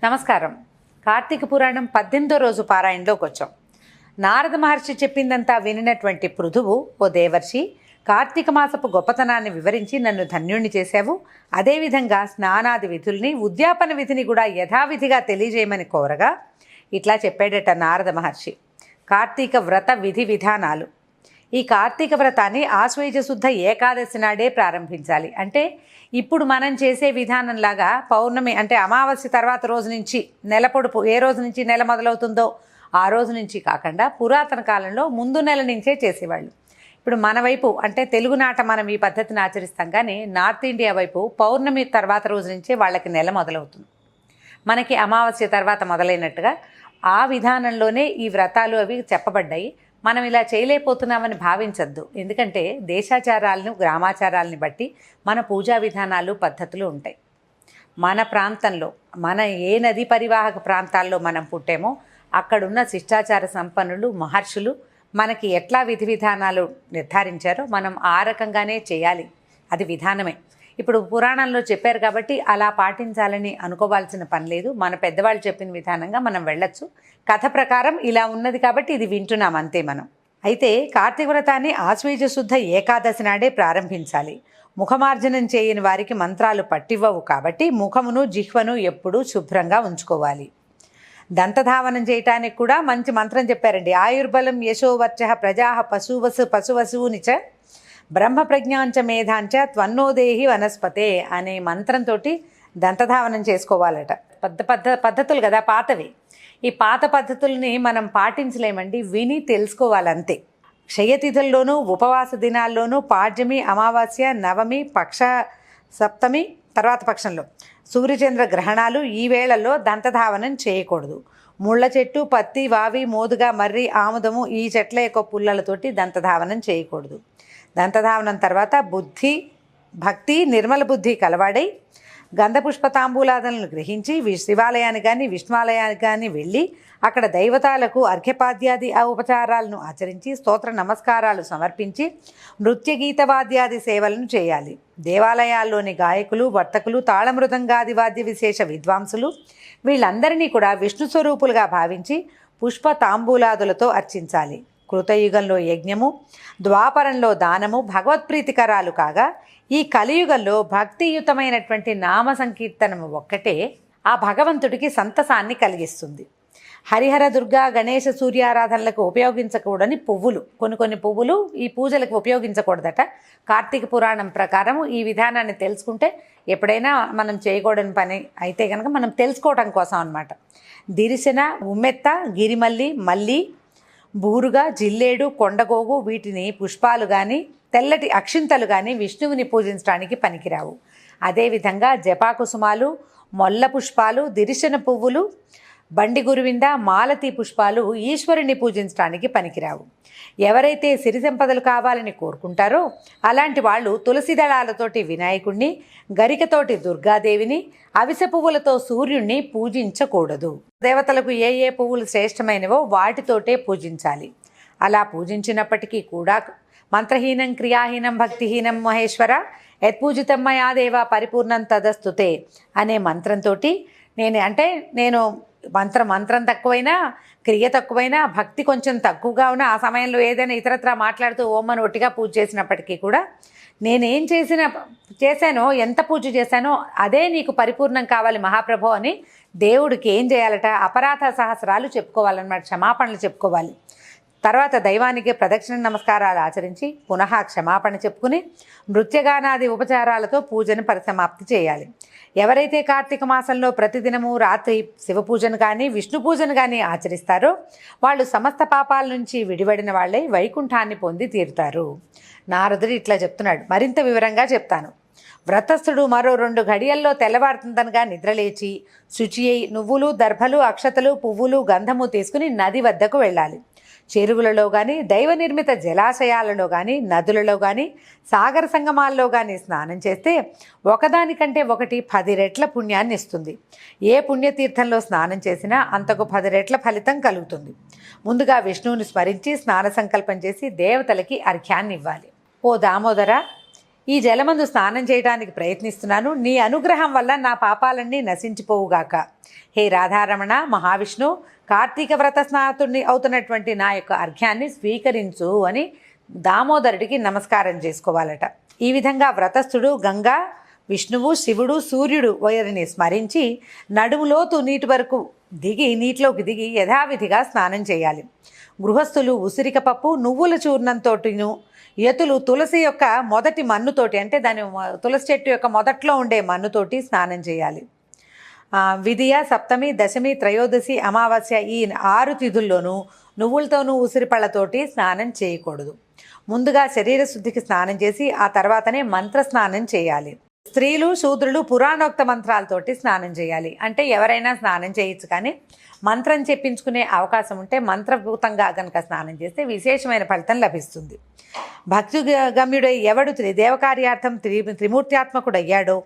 నమస్కారం. కార్తీక పురాణం 18వ రోజు పారాయణలోకి వచ్చాం. నారద మహర్షి చెప్పిందంతా వినినటువంటి పృథువు, ఓ దేవర్షి, కార్తీక మాసపు గొప్పతనాన్ని వివరించి నన్ను ధన్యుణ్ణి చేశావు. అదేవిధంగా స్నానాది విధుల్ని, ఉద్యాపన విధిని కూడా యథావిధిగా తెలియజేయమని కోరగా ఇట్లా చెప్పాడట నారద మహర్షి. కార్తీక వ్రత విధి విధానాలు. ఈ కార్తీక వ్రతాన్ని ఆశ్వయుజ శుద్ధ ఏకాదశి నాడే ప్రారంభించాలి. అంటే ఇప్పుడు మనం చేసే విధానంలాగా పౌర్ణమి అంటే అమావాస్య తర్వాత రోజు నుంచి నెల పొడుపు, ఏ రోజు నుంచి నెల మొదలవుతుందో ఆ రోజు నుంచి కాకుండా పురాతన కాలంలో ముందు నెల నుంచే చేసేవాళ్ళు. ఇప్పుడు మన వైపు అంటే తెలుగునాట మనం ఈ పద్ధతిని ఆచరిస్తాం, కానీ నార్త్ ఇండియా వైపు పౌర్ణమి తర్వాత రోజు నుంచే వాళ్ళకి నెల మొదలవుతుంది. మనకి అమావాస్య తర్వాత మొదలైనట్టుగా ఆ విధానంలోనే ఈ వ్రతాలు అవి చెప్పబడ్డాయి. మనం ఇలా చేయలేకపోతున్నామని భావించద్దు. ఎందుకంటే దేశాచారాలను, గ్రామాచారాలని బట్టి మన పూజా విధానాలు, పద్ధతులు ఉంటాయి. మన ప్రాంతంలో, మన ఏ నదీ పరివాహక ప్రాంతాల్లో మనం పుట్టామో అక్కడున్న శిష్టాచార సంపన్నులు, మహర్షులు మనకి ఎట్లా విధి విధానాలు నిర్ధారించారో మనం ఆ రకంగానే చేయాలి. అది విధానమే. ఇప్పుడు పురాణంలో చెప్పారు కాబట్టి అలా పాటించాలని అనుకోవాల్సిన పని లేదు. మన పెద్దవాళ్ళు చెప్పిన విధానంగా మనం వెళ్ళొచ్చు. కథ ప్రకారం ఇలా ఉన్నది కాబట్టి ఇది వింటున్నాం అంతే మనం. అయితే కార్తీక వ్రతాన్ని ఆశ్వయుజ శుద్ధ ఏకాదశి నాడే ప్రారంభించాలి. ముఖమార్జనం చేయని వారికి మంత్రాలు పట్టివ్వవు కాబట్టి ముఖమును, జిహ్వను ఎప్పుడూ శుభ్రంగా ఉంచుకోవాలి. దంతధావనం చేయటానికి కూడా మంచి మంత్రం చెప్పారండి. ఆయుర్బలం యశోవర్చ ప్రజా పశువసునిచ బ్రహ్మప్రజ్ఞాంచ మేధాంచ త్వన్నోదేహి వనస్పతే అనే మంత్రంతో దంతధావనం చేసుకోవాలట. పద్ధతులు కదా పాతవి. ఈ పాత పద్ధతుల్ని మనం పాటించలేమండి, విని తెలుసుకోవాలంతే. క్షయతిథుల్లోనూ, ఉపవాస దినాల్లోనూ, పాడ్యమి, అమావాస్య, నవమి, పక్ష సప్తమి తర్వాత పక్షంలో, సూర్యచంద్ర గ్రహణాలు ఈ వేళల్లో దంతధావనం చేయకూడదు. ముళ్ళ చెట్టు, పత్తి, వావి, మోదుగా, మర్రి, ఆముదము ఈ చెట్ల యొక్క పుల్లలతోటి దంతధావనం చేయకూడదు. దంతధావనం తర్వాత బుద్ధి, భక్తి, నిర్మల బుద్ధి కలవాడై గంధపుష్ప తాంబూలాదులను గ్రహించి శివాలయానికి కానీ విష్ణువాలయానికి కానీ వెళ్ళి అక్కడ దైవతాలకు అర్ఘ్యపాద్యాది ఉపచారాలను ఆచరించి స్తోత్ర నమస్కారాలు సమర్పించి నృత్య గీతవాద్యాది సేవలను చేయాలి. దేవాలయాల్లోని గాయకులు, వర్తకులు, తాళమృదంగాది వాద్య విశేష విద్వాంసులు వీళ్ళందరినీ కూడా విష్ణు స్వరూపులుగా భావించి పుష్ప తాంబూలాదులతో అర్చించాలి. కృతయుగంలో యజ్ఞము, ద్వాపరంలో దానము భగవత్ప్రీతికరాలు కాగా ఈ కలియుగంలో భక్తియుతమైనటువంటి నామ సంకీర్తనము ఒక్కటే ఆ భగవంతుడికి సంతసాన్ని కలిగిస్తుంది. హరిహర, దుర్గా, గణేశ, సూర్యారాధనలకు ఉపయోగించకూడని పువ్వులు, కొన్ని పువ్వులు ఈ పూజలకు ఉపయోగించకూడదట. కార్తీక పురాణం ప్రకారం ఈ విధానాన్ని తెలుసుకుంటే ఎప్పుడైనా మనం చేయకూడని పని అయితే కనుక మనం తెలుసుకోవడం కోసం అన్నమాట. దిరిశన, ఉమ్మెత్త, గిరిమల్లి, మల్లి, బూరుగా, జిల్లేడు, కొండగోగు వీటిని పుష్పాలు కానీ తెల్లటి అక్షింతలు కానీ విష్ణువుని పూజించడానికి పనికిరావు. అదేవిధంగా జపాకుసుమాలు, మొల్ల పుష్పాలు, దిరిశన పువ్వులు, బండి గురువింద, మాలతీ పుష్పాలు ఈశ్వరుని పూజించడానికి పనికిరావు. ఎవరైతే సిరి సంపదలు కావాలని కోరుకుంటారో అలాంటి వాళ్ళు తులసి దళాలతోటి వినాయకుడిని, గరికతోటి దుర్గాదేవిని, అవిసె పువ్వులతో సూర్యుణ్ణి పూజించకూడదు. దేవతలకు ఏ ఏ పువ్వులు శ్రేష్టమైనవో వాటితోటే పూజించాలి. అలా పూజించినప్పటికీ కూడా మంత్రహీనం, క్రియాహీనం, భక్తిహీనం మహేశ్వర యత్పూజితం మయా దేవ పరిపూర్ణం తదస్తుతే అనే మంత్రంతో నేను మంత్రం తక్కువైనా, క్రియ తక్కువైనా, భక్తి కొంచెం తక్కువగా ఉన్నా ఆ సమయంలో ఏదైనా ఇతరత్రా మాట్లాడుతూ ఓమని ఒట్టిగా పూజ చేసినప్పటికీ కూడా నేనేం చేశానో, ఎంత పూజ చేశానో అదే నీకు పరిపూర్ణం కావాలి మహాప్రభో అని దేవుడికి ఏం చేయాలట? అపరాధ సహస్రాలు చెప్పుకోవాలన్నమాట, క్షమాపణలు చెప్పుకోవాలి. తర్వాత దైవానికి ప్రదక్షిణ నమస్కారాలు ఆచరించి పునః క్షమాపణ చెప్పుకుని నృత్యగానాది ఉపచారాలతో పూజను పరిసమాప్తి చేయాలి. ఎవరైతే కార్తీక మాసంలో ప్రతిదినము రాత్రి శివ పూజను కానీ విష్ణు పూజను కానీ ఆచరిస్తారో వాళ్ళు సమస్త పాపాల నుంచి విడిపడిన వాళ్ళై వైకుంఠాన్ని పొంది తీరుతారు. నారదుడు ఇట్లా చెప్తున్నాడు. మరింత వివరంగా చెప్తాను. వ్రతస్థుడు మరో 2 గడియల్లో తెల్లవారుతుందనగా నిద్రలేచి శుచి అయి నువ్వులు, దర్భలు, అక్షతలు, పువ్వులు, గంధము తీసుకుని నది వద్దకు వెళ్ళాలి. చెరువులలో కానీ, దైవ నిర్మిత జలాశయాలలో కానీ, నదులలో కానీ, సాగర సంగమాల్లో కానీ స్నానం చేస్తే ఒకదానికంటే ఒకటి 10 రెట్ల పుణ్యాన్ని ఇస్తుంది. ఏ పుణ్యతీర్థంలో స్నానం చేసినా అంతకు 10 రెట్ల ఫలితం కలుగుతుంది. ముందుగా విష్ణువుని స్మరించి స్నాన సంకల్పం చేసి దేవతలకి అర్ఘ్యాన్ని ఇవ్వాలి. ఓ దామోదర, ఈ జలమందు స్నానం చేయడానికి ప్రయత్నిస్తున్నాను. నీ అనుగ్రహం వల్ల నా పాపాలన్నీ నశించిపోవుగాక. హే రాధారమణ, మహావిష్ణు, కార్తీక వ్రత స్నాతుడిని అవుతున్నటువంటి నా యొక్క అర్ఘ్యాన్ని స్వీకరించు అని దామోదరుడికి నమస్కారం చేసుకోవాలట. ఈ విధంగా వ్రతస్థుడు గంగా, విష్ణువు, శివుడు, సూర్యుడు వారిని స్మరించి నడుములోతు నీటి వరకు నీటిలోకి దిగి యథావిధిగా స్నానం చేయాలి. గృహస్థులు ఉసిరిక పప్పు, నువ్వుల చూర్ణంతోటిను, యతులు తులసి యొక్క మొదటి మన్నుతోటి, అంటే దాని తులసి చెట్టు యొక్క మొదట్లో ఉండే మన్నుతోటి స్నానం చేయాలి. విధియ, సప్తమి, దశమి, త్రయోదశి, అమావాస్య ఈ 6 తిథుల్లోనూ నువ్వులతోనూ ఉసిరిపళ్ళతోటి స్నానం చేయకూడదు. ముందుగా శరీర శుద్ధికి స్నానం చేసి ఆ తర్వాతనే మంత్ర స్నానం చేయాలి. స్త్రీలు, శూద్రులు పురాణోక్త మంత్రాలతోటి స్నానం చేయాలి. అంటే ఎవరైనా స్నానం చేయొచ్చు, కానీ మంత్రం చెప్పించుకునే అవకాశం ఉంటే మంత్రభూతంగా కనుక స్నానం చేస్తే విశేషమైన ఫలితం లభిస్తుంది. భక్తి గమ్యుడై ఎవడు త్రిదేవకార్యార్థం త్రిమూర్త్యాత్మకుడయ్యాడో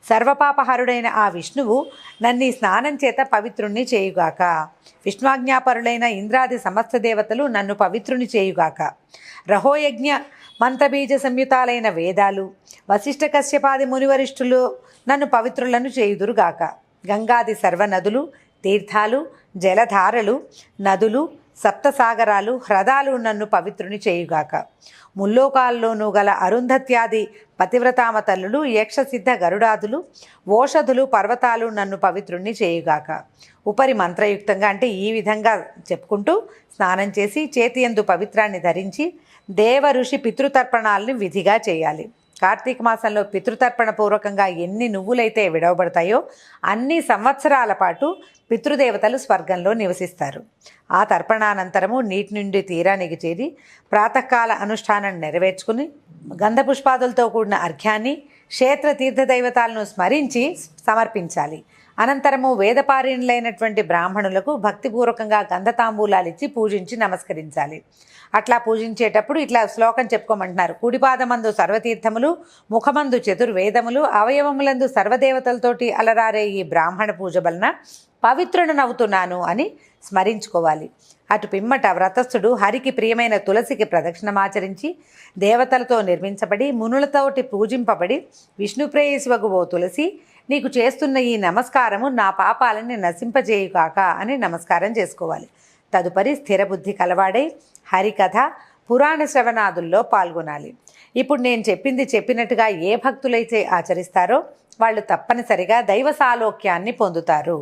సర్వపాపహరుడైన ఆ విష్ణువు నన్ను ఈ స్నానం చేత పవిత్రుణ్ణి చేయుగాక. విష్ణువాజ్ఞాపరులైన ఇంద్రాది సమస్త దేవతలు నన్ను పవిత్రుని చేయుగాక. రహోయజ్ఞ మంత్రబీజ సంయుతాలైన వేదాలు, వశిష్ఠ కశ్యపాది మునివరిష్ఠులు నన్ను పవిత్రులను చేయుదురుగాక. గంగాది సర్వనదులు, తీర్థాలు, జలధారలు, నదులు, సప్తసాగరాలు, హ్రదాలు నన్ను పవిత్రుని చేయుగాక. ముల్లోకాల్లోనూ గల అరుంధత్యాది పతివ్రతామ తల్లులు, యక్షసిద్ధ గరుడాదులు, ఓషధులు, పర్వతాలు నన్ను పవిత్రుణ్ణి చేయుగాక. ఉపరి మంత్రయుక్తంగా, అంటే ఈ విధంగా చెప్పుకుంటూ స్నానం చేసి చేతి యందు పవిత్రాన్ని ధరించి దేవ ఋషి పితృతర్పణాలని విధిగా చేయాలి. కార్తీక మాసంలో పితృతర్పణ పూర్వకంగా ఎన్ని నువ్వులైతే విడవబడతాయో అన్ని సంవత్సరాల పాటు పితృదేవతలు స్వర్గంలో నివసిస్తారు. ఆ తర్పణానంతరము నీటి నుండి తీరానికి చేరి ప్రాతకాల అనుష్ఠానం నెరవేర్చుకుని గంధపుష్పాదులతో కూడిన అర్ఘ్యాన్ని క్షేత్ర తీర్థదైవతాలను స్మరించి సమర్పించాలి. అనంతరము వేదపారాయణులైనటువంటి బ్రాహ్మణులకు భక్తిపూర్వకంగా గంధతాంబూలాలు ఇచ్చి పూజించి నమస్కరించాలి. అట్లా పూజించేటప్పుడు ఇట్లా శ్లోకం చెప్పుకోమంటున్నారు. కుడిపాదమందు సర్వతీర్థములు, ముఖమందు చతుర్వేదములు, అవయవములందు సర్వదేవతలతోటి అలరారే ఈ బ్రాహ్మణ పూజ వలన పవిత్రుడనవుతున్నాను అని స్మరించుకోవాలి. అటు పిమ్మట వ్రతస్థుడు హరికి ప్రియమైన తులసికి ప్రదక్షిణమాచరించి దేవతలతో నిర్మించబడి మునులతోటి పూజింపబడి విష్ణుప్రేయసివగు ఓ తులసి, నీకు చేస్తున్న ఈ నమస్కారము నా పాపాలని నశింపజేయుగాక అని నమస్కారం చేసుకోవాలి. తదుపరి స్థిరబుద్ధి కలవాడై హరికథ, పురాణ శ్రవణాదుల్లో పాల్గొనాలి. ఇప్పుడు నేను చెప్పినట్టుగా ఏ భక్తులైతే ఆచరిస్తారో వాళ్ళు తప్పనిసరిగా దైవ సాలోక్యాన్ని పొందుతారు.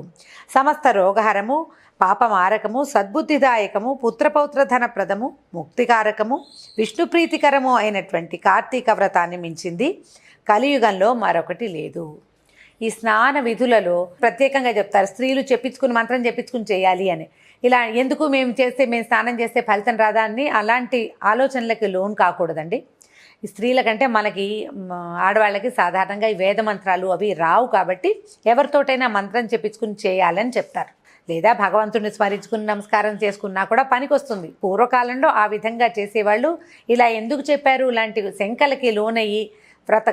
సమస్త రోగహరము, పాపమారకము, సద్బుద్ధిదాయకము, పుత్రపౌత్ర ధనప్రదము, ముక్తికారకము, విష్ణుప్రీతికరము అయినటువంటి కార్తీక వ్రతాన్ని మించింది కలియుగంలో మరొకటి లేదు. ఈ స్నాన విధులలో ప్రత్యేకంగా చెప్తారు, స్త్రీలు మంత్రం చెప్పించుకుని చేయాలి అని. ఇలా ఎందుకు మేము స్నానం చేస్తే ఫలితం రాదా అని అలాంటి ఆలోచనలకి లోన్ కాకూడదండి. ఈ స్త్రీల కంటే మనకి ఆడవాళ్ళకి సాధారణంగా ఈ వేద మంత్రాలు అవి రావు కాబట్టి ఎవరితోటైనా మంత్రం చెప్పించుకుని చేయాలని చెప్తారు. లేదా భగవంతుడిని స్మరించుకుని నమస్కారం చేసుకున్నా కూడా పనికి వస్తుంది. పూర్వకాలంలో ఆ విధంగా చేసేవాళ్ళు. ఇలా ఎందుకు చెప్పారు, ఇలాంటి శంకలకి లోనయ్యి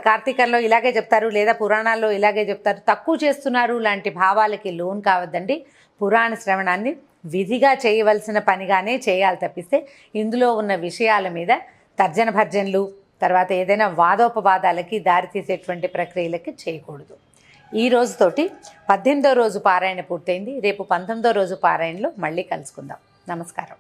కార్తీకంలో ఇలాగే చెప్తారు, లేదా పురాణాల్లో ఇలాగే చెప్తారు, తక్కువ చేస్తున్నారు లాంటి భావాలకి లోన్ కావద్దండి. పురాణ శ్రవణాన్ని విధిగా చేయవలసిన పనిగానే చేయాలి తప్పిస్తే ఇందులో ఉన్న విషయాల మీద తర్జన భర్జనలు, తర్వాత ఏదైనా వాదోపవాదాలకి దారితీసేటువంటి ప్రక్రియలకి చేయకూడదు. ఈ రోజుతోటి 18వ రోజు పారాయణ పూర్తయింది. రేపు 19వ రోజు పారాయణలో మళ్ళీ కలుసుకుందాం. నమస్కారం.